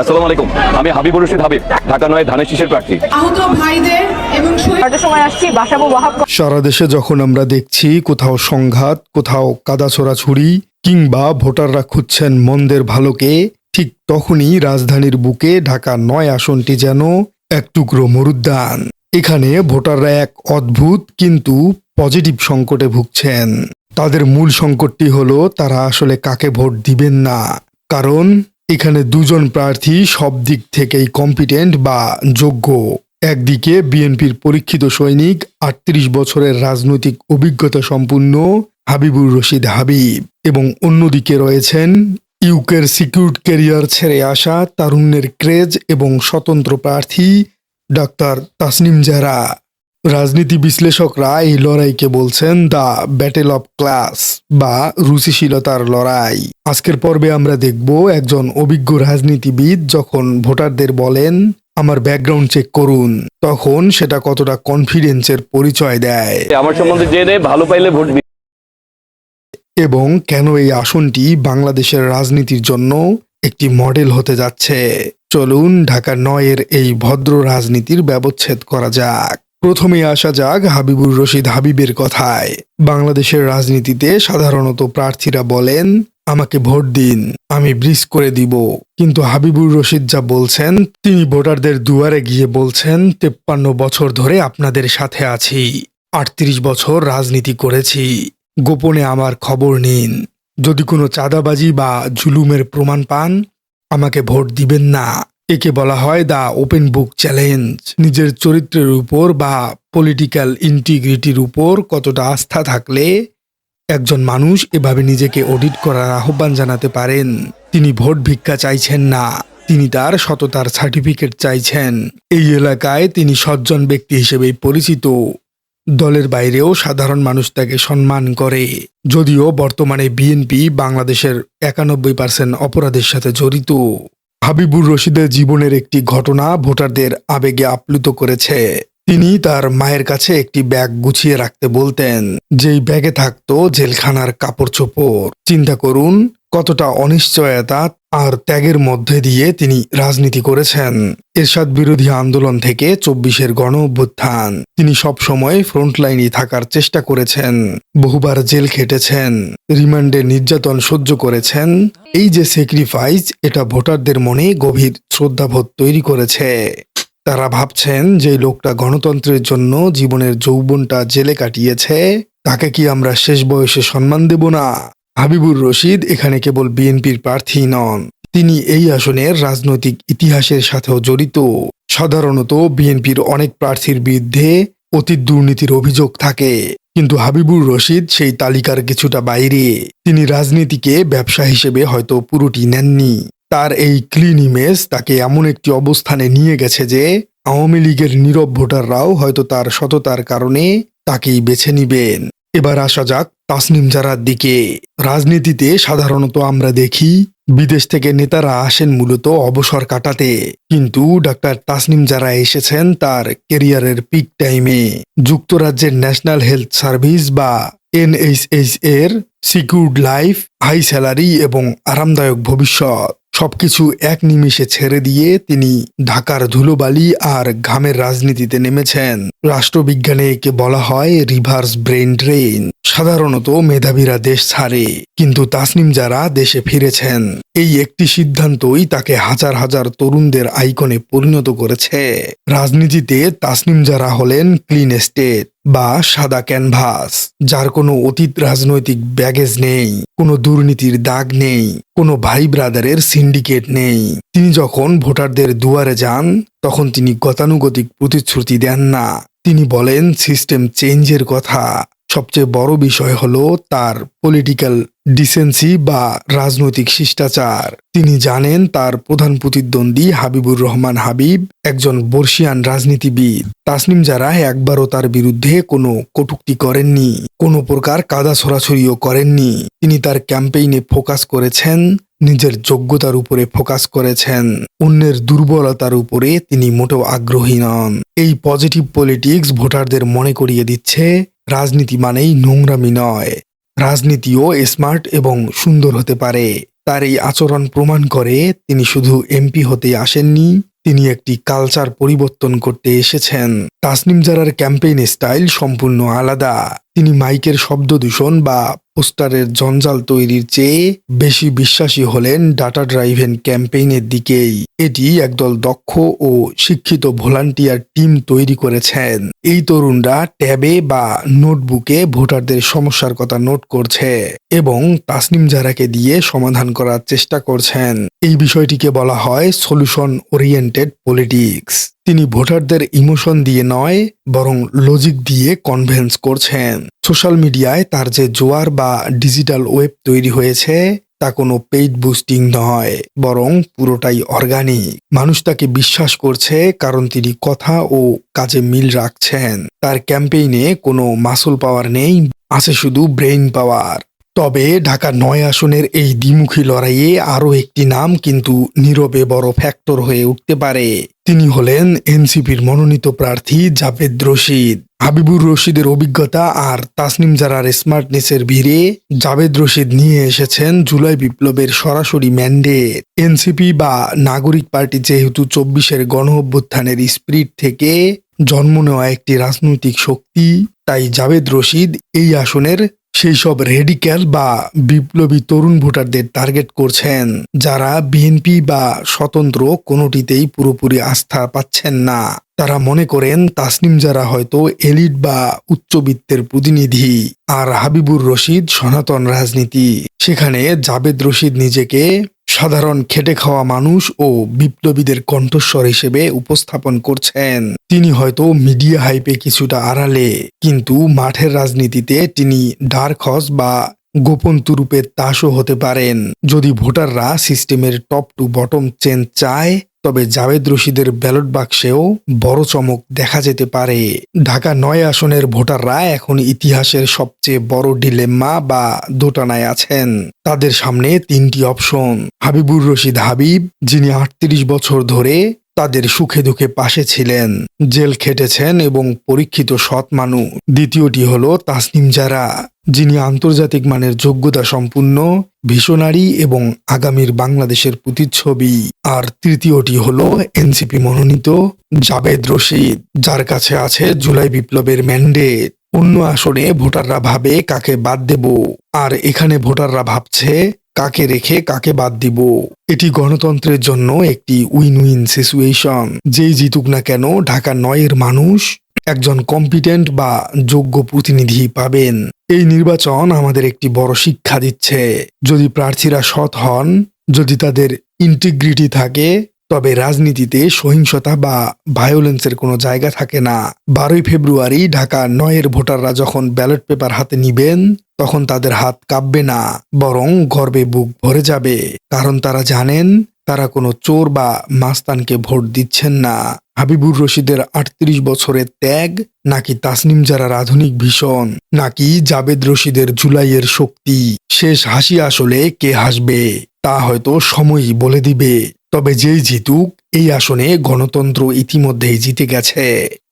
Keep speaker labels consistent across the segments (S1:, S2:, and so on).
S1: আসসালামু আলাইকুম। আমি হাবিবুর রশিদ হাবিব, ঢাকা ৯ ধানের শীষের প্রার্থী।
S2: আহত ভাইদের এবং
S3: সময় আসছি বাসাবো ওয়াহাব।
S4: সারা দেশে যখন আমরা দেখছি কোথাও সংঘাত, কোথাও কাদা ছোড়াছুড়ি কিংবা ভোটাররা খুঁজছেন মন্দের ভালোকে, ঠিক তখনই রাজধানীর বুকে ঢাকা ৯ আসনটি যেন এক টুকরো মরুদ্যান। এখানে ভোটাররা এক অদ্ভুত কিন্তু পজিটিভ সংকটে ভুগছেন। তাদের মূল সংকটটি হলো তারা আসলে কাকে ভোট দিবেন না, কারণ এখানে দুজন প্রার্থী সব দিক থেকেই কম্পিটেন্ট বা যোগ্য। একদিকে বিএনপির পরীক্ষিত সৈনিক ৩৮ বছরের রাজনৈতিক অভিজ্ঞতা সম্পূর্ণ হাবিবুর রশিদ হাবিব, এবং অন্যদিকে রয়েছেন ইউকের সিকিউরড ক্যারিয়ার ছেড়ে আসা তারুণ্যের ক্রেজ এবং স্বতন্ত্র প্রার্থী ডাক্তার তাসনিম জারা। রাজনীতি বিশ্লেষকরা এই লড়াইকে বলছেন দ্য ব্যাটেল অব ক্লাস বা রুচিশীলতার লড়াই। আজকের পর্বে আমরা দেখব একজন অভিজ্ঞ রাজনীতিবিদ যখন ভোটারদের বলেন আমার ব্যাকগ্রাউন্ড চেক করুন, তখন সেটা কতটা কনফিডেন্সের পরিচয় দেয়,
S1: আমার সম্বন্ধে জেনে ভালো পাইলে ভোট দিন।
S4: এবং কেন এই আসনটি বাংলাদেশের রাজনীতির জন্য একটি মডেল হতে যাচ্ছে। চলুন ঢাকা ৯-এর এই ভদ্র রাজনীতির ব্যবচ্ছেদ করা যাক। প্রথমে আসা যাক হাবিবুর রশিদ হাবিবের কথায়। বাংলাদেশের রাজনীতিতে সাধারণত প্রার্থীরা বলেন আমাকে ভোট দিন, আমি ব্রিজ করে দিব। কিন্তু হাবিবুর রশিদ যা বলছেন, তিনি ভোটারদের দুয়ারে গিয়ে বলছেন ৫৩ বছর ধরে আপনাদের সাথে আছি, ৩৮ বছর রাজনীতি করেছি, গোপনে আমার খবর নিন, যদি কোনো চাঁদাবাজি বা জুলুমের প্রমাণ পান আমাকে ভোট দিবেন না। একে বলা হয় দ্য ওপেন বুক চ্যালেঞ্জ। নিজের চরিত্রের উপর বা পলিটিক্যাল ইন্টিগ্রিটির উপর কতটা আস্থা থাকলে একজন মানুষ এভাবে নিজেকে অডিট করার আহ্বান জানাতে পারেন। তিনি ভোট ভিক্ষা চাইছেন না, তিনি তার সততার সার্টিফিকেট চাইছেন। এই এলাকায় তিনি সজ্জন ব্যক্তি হিসেবেই পরিচিত। দলের বাইরেও সাধারণ মানুষ তাকে সম্মান করে, যদিও বর্তমানে বিএনপি বাংলাদেশের ৯১% অপরাধের সাথে জড়িত। হাবিবুর রশিদের জীবনের একটি ঘটনা ভোটারদের আবেগে আপ্লুত করেছে। তিনি তার মায়ের কাছে একটি ব্যাগ গুছিয়ে রাখতে বলতেন, যেই ব্যাগে থাকতো জেলখানার কাপড় চোপড়। চিন্তা করুন কতটা অনিশ্চয়তা আর ত্যাগের মধ্যে দিয়ে তিনি রাজনীতি করেছেন। এরশাদ বিরোধী আন্দোলন থেকে ২৪-এর গণ অভ্যুত্থান, তিনি সবসময় ফ্রন্টলাইনে থাকার চেষ্টা করেছেন, বহুবার জেল খেটেছেন, রিমান্ডে নির্যাতন সহ্য করেছেন। এই যে স্যাক্রিফাইস, এটা ভোটারদের মনে গভীর শ্রদ্ধাবোধ তৈরি করেছে। তারা ভাবছেন যে লোকটা গণতন্ত্রের জন্য জীবনের যৌবনটা জেলে কাটিয়েছে, তাকে কি আমরা শেষ বয়সে সম্মান দেব না? হাবিবুর রশিদ এখানে কেবল বিএনপির প্রার্থী নন, তিনি এই আসনের রাজনৈতিক ইতিহাসের সাথেও জড়িত। সাধারণত বিএনপির অনেক প্রার্থীর বিরুদ্ধে অতীত দুর্নীতির অভিযোগ থাকে, কিন্তু হাবিবুর রশিদ সেই তালিকার কিছুটা বাইরে। তিনি রাজনীতিকে ব্যবসা হিসেবে হয়তো পুরোটি নেননি। তার এই ক্লিন ইমেজ তাকে এমন একটি অবস্থানে নিয়ে গেছে যে আওয়ামী লীগের নীরব ভোটাররাও হয়তো তার সততার কারণে তাকেই বেছে নিবেন। এবার আসা যাক তাসনিম জারার দিকে। রাজনীতিতে সাধারণত আমরা দেখি বিদেশ থেকে নেতারা আসেন মূলত অবসর কাটাতে, কিন্তু ডাক্তার তাসনিম জারা এসেছেন তার ক্যারিয়ারের পিক টাইমে। যুক্তরাজ্যের ন্যাশনাল হেলথ সার্ভিস বা NHS এর সিকিউরড লাইফ, হাই স্যালারি এবং আরামদায়ক ভবিষ্যৎ সবকিছু এক নিমিষে ছেড়ে দিয়ে তিনি ঢাকার ধুলোবালি আর ঘামের রাজনীতিতে নেমেছেন। রাষ্ট্রবিজ্ঞানে একে বলা হয় রিভার্স ব্রেন ড্রেন। সাধারণত মেধাবীরা দেশ ছাড়ে, কিন্তু তাসনিম জারা দেশে ফিরেছেন। এই একটি সিদ্ধান্তই তাকে হাজার হাজার তরুণদের আইকনে পরিণত করেছে। রাজনীতিতে তাসনিম জারা হলেন ক্লিন স্টেট বা সাদা ক্যানভাস, যার কোনো অতীত রাজনৈতিক ব্যাগেজ নেই, কোনো দুর্নীতির দাগ নেই, কোনো ভাই ব্রাদারের সিন্ডিকেট নেই। তিনি যখন ভোটারদের দুয়ারে যান তখন তিনি গতানুগতিক প্রতিশ্রুতি দেন না, তিনি বলেন সিস্টেম চেঞ্জের কথা। সবচেয়ে বড় বিষয় হলো তার পলিটিক্যাল ডিসেন্সি বা রাজনৈতিক শিষ্টাচার। তিনি জানেন তার প্রধান প্রতিদ্বন্দ্বী হাবিবুর রহমান হাবিব একজন বর্ষিয়ান রাজনীতিবিদ। তাসনিম জারা একবারও তার বিরুদ্ধে কোনো কটূক্তি করেননি, কোনো প্রকার কাদা ছড়াছড়িও করেননি। তিনি তার ক্যাম্পেইনে ফোকাস করেছেন নিজের যোগ্যতার উপরে, ফোকাস করেছেন অন্যের দুর্বলতার উপরে তিনি মোটেও আগ্রহী নন। এই পজিটিভ পলিটিক্স ভোটারদের মনে করিয়ে দিচ্ছে রাজনীতি মানেই নোংরামি নয়, রাজনীতিও স্মার্ট এবং সুন্দর হতে পারে। তার এই আচরণ প্রমাণ করে তিনি শুধু এমপি হতে আসেননি, তিনি একটি কালচার পরিবর্তন করতে এসেছেন। তাসনিম জারার ক্যাম্পেইন স্টাইল সম্পূর্ণ আলাদা। তিনি মাইকের শব্দ দূষণ বা পোস্টারের জঞ্জাল তৈরির চেয়ে বেশি বিশ্বাসী হলেন ডাটা ড্রাইভেন ক্যাম্পেইনের দিকেই। এটি একদল দক্ষ ও শিক্ষিত ভলান্টিয়ার টিম তৈরি করেছেন। এই তরুণরা ট্যাবে বা নোটবুকে ভোটারদের সমস্যার কথা নোট করছে এবং তাসনিম জারাকে দিয়ে সমাধান করার চেষ্টা করছেন। এই বিষয়টিকে বলা হয় সলিউশন ওরিয়েন্টেড পলিটিক্স। তিনি ভোটারদের ইমোশন দিয়ে নয়, বরং লজিক দিয়ে কনভিন্স করছেন। সোশ্যাল মিডিয়ায় তার যে জোয়ার বা ডিজিটাল ওয়েব তৈরি হয়েছে তা কোনো পেইড বুস্টিং নয়, বরং পুরোটাই অর্গানিক। মানুষ তাকে বিশ্বাস করছে কারণ তিনি কথা ও কাজে মিল রাখছেন। তার ক্যাম্পেইনে কোনো মাসুল পাওয়ার নেই, আছে শুধু ব্রেইন পাওয়ার। তবে ঢাকা ৯ আসনের এই দ্বিমুখী লড়াইয়ে আরও একটি নাম কিন্তু নীরবে বড় ফ্যাক্টর হয়ে উঠতে পারে। তিনি হলেন এনসিপির মনোনীত প্রার্থী জাভেদ রশিদ। হাবিবুর রশিদের অভিজ্ঞতা আর তাসনিম জারার স্মার্টনেসের ভিড়ে জাভেদ রশিদ নিয়ে এসেছেন জুলাই বিপ্লবের সরাসরি ম্যান্ডেট। এনসিপি বা নাগরিক পার্টি যেহেতু ২৪-এর গণ অভ্যুত্থানের স্পিরিট থেকে জন্ম নেওয়া একটি রাজনৈতিক শক্তি, তাই জাভেদ রশিদ এই আসনের সেই সব রেডিক্যাল বা বিপ্লবী তরুণ ভোটারদের টার্গেট করছেন যারা বিএনপি বা স্বতন্ত্র কোনোটিতেই পুরোপুরি আস্থা পাচ্ছেন না। তারা মনে করেন তাসনিম জারা হয়তো এলিট বা উচ্চবিত্তের প্রতিনিধি, আর হাবিবুর রশিদ সনাতন রাজনীতি। সেখানে জাভেদ রশিদ নিজেকে সাধারণ খেটে খাওয়া মানুষ ও বিপ্লবীদের কণ্ঠস্বর হিসেবে উপস্থাপন করছেন। তিনি হয়তো মিডিয়া হাইপে কিছুটা আড়ালে, কিন্তু মাঠের রাজনীতিতে তিনি ডার্ক হর্স বা গোপন তুরুপের তাসও হতে পারেন। যদি ভোটাররা সিস্টেমের টপ টু বটম চেঞ্জ চায়, তবে জাভেদ রশিদের ব্যালট বাক্সেও বড় চমক দেখা যেতে পারে। ঢাকা ৯ আসনের ভোটাররা এখন ইতিহাসের সবচেয়ে বড় ডিলেম্মা বা দোটানায় আছেন। তাদের সামনে ৩টি অপশন। হাবিবুর রশিদ হাবিব, যিনি ৩৮ বছর ধরে তাদের সুখে দুঃখে পাশে ছিলেন, জেল খেটেছেন এবং পরীক্ষিত সৎ মানুষ। দ্বিতীয়টি হলো তাসনিম জারা, যিনি আন্তর্জাতিক মানের যোগ্যতা সম্পূর্ণ ভিশনারি এবং আগামীর বাংলাদেশের প্রতিচ্ছবি। আর তৃতীয়টি হলো এনসিপি মনোনীত জাভেদ রশিদ, যার কাছে আছে জুলাই বিপ্লবের ম্যান্ডেট। অন্য আসনে ভোটাররা ভাবে কাকে বাদ দেব, আর এখানে ভোটাররা ভাবছে কাকে রেখে কাকে বাদ দিব। এটি গণতন্ত্রের জন্য একটি উইন উইন সিচুয়েশন। যেই জিতুক না কেন ঢাকা ৯-এর মানুষ একজন কম্পিটেন্ট বা যোগ্য প্রতিনিধি পাবেন। এই নির্বাচন আমাদের একটি বড় শিক্ষা দিচ্ছে। যদি প্রার্থীরা সৎ হন, যদি তাদের ইন্টিগ্রিটি থাকে, তবে রাজনীতিতে সহিংসতা বা ভায়োলেন্সের কোনো জায়গা থাকে না। ১২ই ফেব্রুয়ারি ঢাকা ৯-এর ভোটাররা যখন ব্যালট পেপার হাতে নিবেন, তখন তাদের হাত কাঁপবে না, বরং গর্বে বুক ভরে যাবে। কারণ তারা জানেন তারা কোনো চোর বা মাস্তানকে ভোট দিচ্ছেন না। হাবিবুর রশিদের ৩৮ বছরের ত্যাগ, নাকি তাসনিম জারার আধুনিক ভীষণ, নাকি জাভেদ রশিদের জুলাইয়ের শক্তি, শেষ হাসি আসলে কে হাসবে তা হয়তো সময়ই বলে দিবে। তবে যেই জিতুক, এই আসনে গণতন্ত্র ইতিমধ্যেই জিতে গেছে।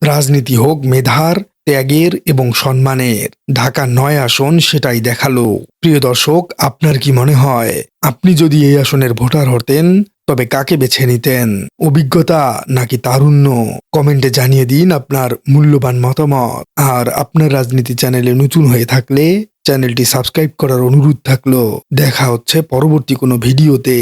S4: রাজনীতি হোক মেধার, ত্যাগের এবং সম্মানের। ঢাকা ৯ আসন সেটাই দেখালো। প্রিয় দর্শক, আপনার কি মনে হয়, আপনি যদি এই আসনের ভোটার হতেন, তবে কাকে বেছে নিতেন? অভিজ্ঞতা নাকি তারুণ্য? কমেন্টে জানিয়ে দিন আপনার মূল্যবান মতামত। আর আপনার রাজনীতি চ্যানেলে নতুন হয়ে থাকলে চ্যানেলটি সাবস্ক্রাইব করার অনুরোধ থাকলো। দেখা হচ্ছে পরবর্তী কোনো ভিডিওতে।